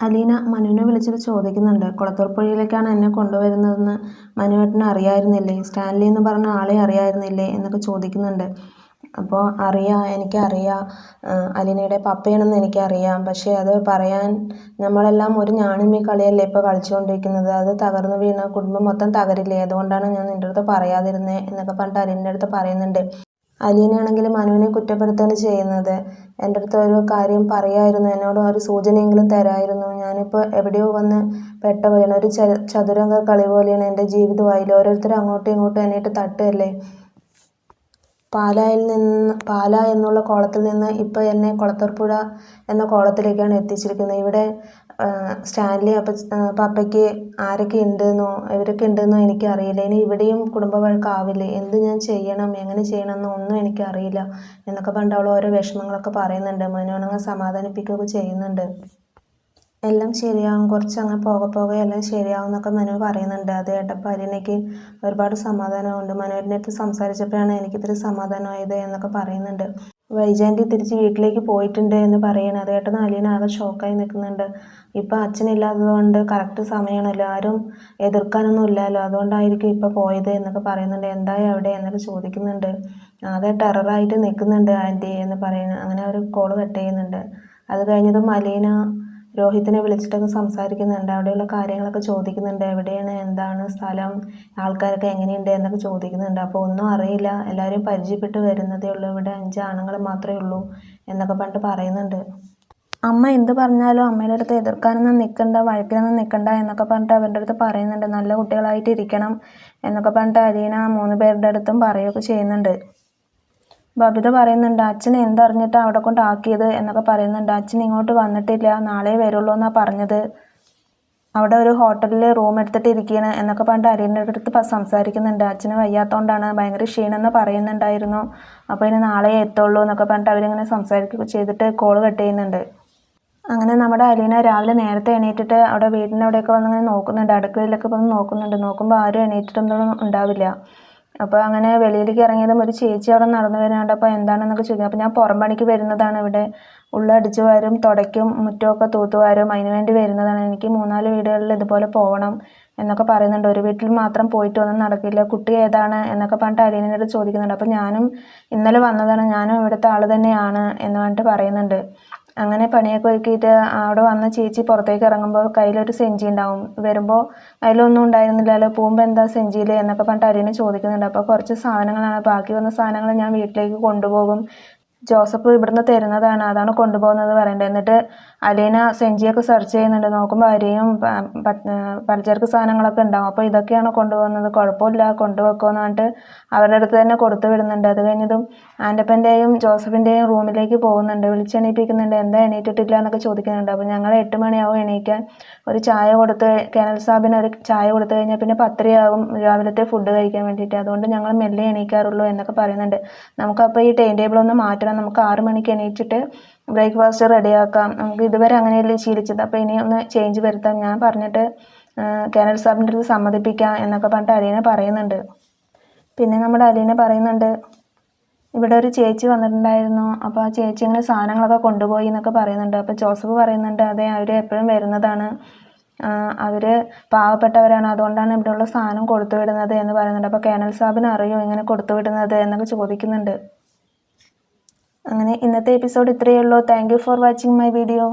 അലീന മനുവിനെ വിളിച്ചിട്ട് ചോദിക്കുന്നുണ്ട്. കുളത്തൂർ പുഴയിലേക്കാണ് എന്നെ കൊണ്ടുവരുന്നതെന്ന് മനുവേട്ടന് അറിയായിരുന്നില്ലേ? സ്റ്റാൻലി എന്ന് പറഞ്ഞ ആളെ അറിയായിരുന്നില്ലേ എന്നൊക്കെ ചോദിക്കുന്നുണ്ട്. അപ്പോൾ എനിക്കറിയാം, അലീനയുടെ പപ്പയാണെന്ന് എനിക്കറിയാം. പക്ഷേ അത് പറയാൻ നമ്മളെല്ലാം ഒരു ഞാണിമ്മി കളിയല്ലേ ഇപ്പോൾ കളിച്ചുകൊണ്ടിരിക്കുന്നത്. അത് തകർന്നു വീണ കുടുംബം മൊത്തം തകരില്ലേ? അതുകൊണ്ടാണ് ഞാൻ നിൻ്റെ അടുത്ത് പറയാതിരുന്നത് എന്നൊക്കെ പറഞ്ഞിട്ട് അലീനയുടെ അടുത്ത് പറയുന്നുണ്ട്. അലീനയാണെങ്കിൽ മനുവിനെ കുറ്റപ്പെടുത്തുകയാണ് ചെയ്യുന്നത്. എൻ്റെ അടുത്ത് ഒരു കാര്യം പറയായിരുന്നു, എന്നോട് ഒരു സൂചനയെങ്കിലും തരായിരുന്നു. ഞാനിപ്പോൾ എവിടെയോ വന്ന് പെട്ട പോലെയാണ്. ഒരു ചതുരംഗ കളി പോലെയാണ് എൻ്റെ ജീവിതമായില്ല. ഓരോരുത്തരും അങ്ങോട്ടും ഇങ്ങോട്ടും എന്നിട്ട് തട്ടുകയല്ലേ. പാല എന്നുള്ള കോളത്തിൽ നിന്ന് ഇപ്പോൾ എന്നെ കുളത്തൂർ പുഴ എന്ന കോളത്തിലേക്കാണ് എത്തിച്ചിരിക്കുന്നത്. ഇവിടെ സ്റ്റാൻലി പപ്പയ്ക്ക് ആരൊക്കെ ഉണ്ടെന്നോ ഇവരൊക്കെ ഉണ്ടെന്നോ എനിക്കറിയില്ല. ഇനി ഇവിടെയും കുടുംബ വഴക്കാവില്ലേ? എന്ത് ഞാൻ ചെയ്യണം, എങ്ങനെ ചെയ്യണമെന്നോ ഒന്നും എനിക്കറിയില്ല എന്നൊക്കെ പറഞ്ഞിട്ട് അവൾ ഓരോ വിഷമങ്ങളൊക്കെ പറയുന്നുണ്ട്. മനുവാണെങ്കിൽ സമാധാനിപ്പിക്കുകയൊക്കെ ചെയ്യുന്നുണ്ട്. എല്ലാം ശരിയാവും, കുറച്ചങ്ങ് പോകെ എല്ലാം ശരിയാവും എന്നൊക്കെ മനു പറയുന്നുണ്ട്. അത് കേട്ടപ്പോൾ അലീനയ്ക്ക് ഒരുപാട് സമാധാനമുണ്ട്. മനുവിൻ്റെ അടുത്ത് സംസാരിച്ചപ്പോഴാണ് എനിക്കിത്തിരി സമാധാനമായത് എന്നൊക്കെ പറയുന്നുണ്ട്. വൈജയന്തി തിരിച്ച് വീട്ടിലേക്ക് പോയിട്ടുണ്ട് എന്ന് പറയണം. അത് കേട്ടത് അലീന ആകെ ഷോക്കായി നിൽക്കുന്നുണ്ട്. ഇപ്പം അച്ഛനില്ലാത്തത് കൊണ്ട് കറക്റ്റ് സമയമാണല്ലോ, ആരും എതിർക്കാനൊന്നും ഇല്ലല്ലോ, അതുകൊണ്ടായിരിക്കും ഇപ്പോൾ പോയത് എന്നൊക്കെ പറയുന്നുണ്ട്. എന്തായി അവിടെ എന്നൊക്കെ ചോദിക്കുന്നുണ്ട്. ആകെ ടെററായിട്ട് നിൽക്കുന്നുണ്ട് ആൻറ്റി എന്ന് പറയുന്നത്. അങ്ങനെ അവർ കോള് കട്ട് ചെയ്യുന്നുണ്ട്. അത് കഴിഞ്ഞതും അലീന രോഹിത്തിനെ വിളിച്ചിട്ടൊക്കെ സംസാരിക്കുന്നുണ്ട്. അവിടെയുള്ള കാര്യങ്ങളൊക്കെ ചോദിക്കുന്നുണ്ട്. എവിടെയാണ്, എന്താണ് സ്ഥലം, ആൾക്കാരൊക്കെ എങ്ങനെയുണ്ട് എന്നൊക്കെ ചോദിക്കുന്നുണ്ട്. അപ്പോൾ ഒന്നും അറിയില്ല, എല്ലാവരും പരിചയപ്പെട്ട് വരുന്നതേ ഉള്ളൂ, ഇവിടെ 5 ആണുങ്ങൾ മാത്രമേ ഉള്ളൂ എന്നൊക്കെ പറഞ്ഞിട്ട് പറയുന്നുണ്ട്. അമ്മ എന്ത് പറഞ്ഞാലും അമ്മയുടെ അടുത്ത് എതിർക്കാനൊന്നും നിൽക്കണ്ട, വഴക്കിനൊന്നും നിൽക്കണ്ട എന്നൊക്കെ പറഞ്ഞിട്ട് അവരുടെ അടുത്ത് പറയുന്നുണ്ട്. നല്ല കുട്ടികളായിട്ട് ഇരിക്കണം എന്നൊക്കെ പറഞ്ഞിട്ട് അലീന 3 പേരുടെ അടുത്തും പറയുകയൊക്കെ ചെയ്യുന്നുണ്ട്. ബബിത പറയുന്നുണ്ട്, അച്ഛൻ എന്തറിഞ്ഞിട്ടാണ് അവിടെ കൊണ്ടാക്കിയത് എന്നൊക്കെ പറയുന്നുണ്ട്. അച്ഛൻ ഇങ്ങോട്ട് വന്നിട്ടില്ല, നാളെ വരുള്ളൂ എന്നാണ് പറഞ്ഞത്. അവിടെ ഒരു ഹോട്ടലിൽ റൂം എടുത്തിട്ട് ഇരിക്കുകയാണ് എന്നൊക്കെ പറഞ്ഞിട്ട് അലീനയുടെ അടുത്ത് സംസാരിക്കുന്നുണ്ട്. അച്ഛന് വയ്യാത്തതുകൊണ്ടാണ്, ഭയങ്കര ക്ഷീണമെന്ന് പറയുന്നുണ്ടായിരുന്നു. അപ്പോൾ ഇനി നാളെ എത്തുള്ളൂ എന്നൊക്കെ പറഞ്ഞിട്ട് അവരിങ്ങനെ സംസാരിക്കുകയൊക്കെ ചെയ്തിട്ട് കോള് കട്ട് ചെയ്യുന്നുണ്ട്. അങ്ങനെ നമ്മുടെ അലീന രാവിലെ നേരത്തെ എണീറ്റിട്ട് അവിടെ വീടിൻ്റെ അവിടെയൊക്കെ വന്നിങ്ങനെ നോക്കുന്നുണ്ട്. അടുക്കളയിലൊക്കെ വന്ന് നോക്കുന്നുണ്ട്. നോക്കുമ്പോൾ ആരും എണീറ്റിട്ടൊന്നും ഉണ്ടാവില്ല. അപ്പോൾ അങ്ങനെ വെളിയിലേക്ക് ഇറങ്ങിയതും ഒരു ചേച്ചി അവിടെ നടന്നു വരുന്നുണ്ട്. അപ്പോൾ എന്താണെന്നൊക്കെ ചോദിക്കും. അപ്പോൾ ഞാൻ പുറം പണിക്ക് വരുന്നതാണ്, ഇവിടെ ഉള്ളടിച്ചു വാരും തുടയ്ക്കും മുറ്റമൊക്കെ തൂത്തുവാരും, അതിന് വേണ്ടി വരുന്നതാണ്. എനിക്ക് 3-4 വീടുകളിൽ ഇതുപോലെ പോകണം എന്നൊക്കെ പറയുന്നുണ്ട്. ഒരു വീട്ടിൽ മാത്രം പോയിട്ട് ഒന്നും നടക്കില്ല, കുട്ടി ഏതാണ് എന്നൊക്കെ പറഞ്ഞിട്ട് അലീനയോട് ചോദിക്കുന്നുണ്ട്. അപ്പോൾ ഞാനും ഇന്നലെ വന്നതാണ്, ഞാനും ഇവിടുത്തെ ആൾ തന്നെയാണ് എന്ന് പറഞ്ഞിട്ട് പറയുന്നുണ്ട്. അങ്ങനെ പണിയൊക്കെ ഒരുക്കിയിട്ട് അവിടെ വന്ന് ചേച്ചി പുറത്തേക്ക് ഇറങ്ങുമ്പോൾ കയ്യിലൊരു സെഞ്ചി ഉണ്ടാവും. വരുമ്പോൾ അതിലൊന്നും ഉണ്ടായിരുന്നില്ലല്ലോ, പോകുമ്പോൾ എന്താ സെഞ്ചിയിൽ എന്നൊക്കെ പറഞ്ഞിട്ട് അലീന ചോദിക്കുന്നുണ്ട്. അപ്പോൾ കുറച്ച് സാധനങ്ങളാണ്, ബാക്കി വന്ന സാധനങ്ങൾ ഞാൻ വീട്ടിലേക്ക് കൊണ്ടുപോകും, ജോസഫ് ഇവിടുന്ന് തരുന്നതാണ്, അതാണ് കൊണ്ടുപോകുന്നത് പറയണ്ടേ. എന്നിട്ട് അലീന സെഞ്ചിയൊക്കെ സെർച്ച് ചെയ്യുന്നുണ്ട്. നോക്കുമ്പോൾ അരിയും പലചരക്ക് സാധനങ്ങളൊക്കെ ഉണ്ടാവും. അപ്പോൾ ഇതൊക്കെയാണ് കൊണ്ടുപോകുന്നത്, കുഴപ്പമില്ല കൊണ്ടുവെക്കുമെന്ന് പറഞ്ഞിട്ട് അവരുടെ അടുത്ത് തന്നെ കൊടുത്തു വിടുന്നുണ്ട്. അത് കഴിഞ്ഞതും ആൻ്റപ്പൻ്റെയും ജോസഫിൻ്റെയും റൂമിലേക്ക് പോകുന്നുണ്ട്. വിളിച്ചെണീപ്പിക്കുന്നുണ്ട്. എന്താ എണീറ്റിട്ടില്ല എന്നൊക്കെ ചോദിക്കുന്നുണ്ട്. അപ്പോൾ ഞങ്ങൾ 8 മണിയാവും എണീക്കാൻ. ഒരു ചായ കൊടുത്ത് കേണൽ സാബിന് ഒരു ചായ കൊടുത്തു കഴിഞ്ഞാൽ പിന്നെ 10:30 രാവിലത്തെ ഫുഡ് കഴിക്കാൻ വേണ്ടിയിട്ട്. അതുകൊണ്ട് ഞങ്ങൾ മെല്ലെ എണീക്കാറുള്ളൂ എന്നൊക്കെ പറയുന്നുണ്ട്. നമുക്കപ്പോൾ ഈ ടൈം ടേബിൾ ഒന്ന് മാറ്റണം, നമുക്ക് 6 മണിക്ക് എണീറ്റിട്ട് ബ്രേക്ക്ഫാസ്റ്റ് റെഡിയാക്കാം. നമുക്ക് ഇതുവരെ അങ്ങനെയല്ലേ ശീലിച്ചത്, അപ്പോൾ ഇനി ഒന്ന് ചേഞ്ച് വരുത്താം, ഞാൻ പറഞ്ഞിട്ട് കേണൽ സാബിൻ്റെ അടുത്ത് സമ്മതിപ്പിക്കാം എന്നൊക്കെ പറഞ്ഞിട്ട് അലീന പറയുന്നുണ്ട്. പിന്നെ നമ്മുടെ അലീന പറയുന്നുണ്ട്, ഇവിടെ ഒരു ചേച്ചി വന്നിട്ടുണ്ടായിരുന്നു, അപ്പോൾ ആ ചേച്ചി ഇങ്ങനെ സാധനങ്ങളൊക്കെ കൊണ്ടുപോയി എന്നൊക്കെ പറയുന്നുണ്ട്. അപ്പോൾ ജോസഫ് പറയുന്നുണ്ട്, അതെ അവർ എപ്പോഴും വരുന്നതാണ്, അവർ പാവപ്പെട്ടവരാണ്, അതുകൊണ്ടാണ് ഇവിടെയുള്ള സാധനം കൊടുത്തു വിടുന്നത് എന്ന് പറയുന്നുണ്ട്. അപ്പോൾ കേണൽ സാബിന് അറിയോ ഇങ്ങനെ കൊടുത്തു വിടുന്നത് എന്നൊക്കെ ചോദിക്കുന്നുണ്ട്. അങ്ങനെ ഇന്നത്തെ എപ്പിസോഡ് ഇത്രയേ ഉള്ളൂ. Thank you for watching my video.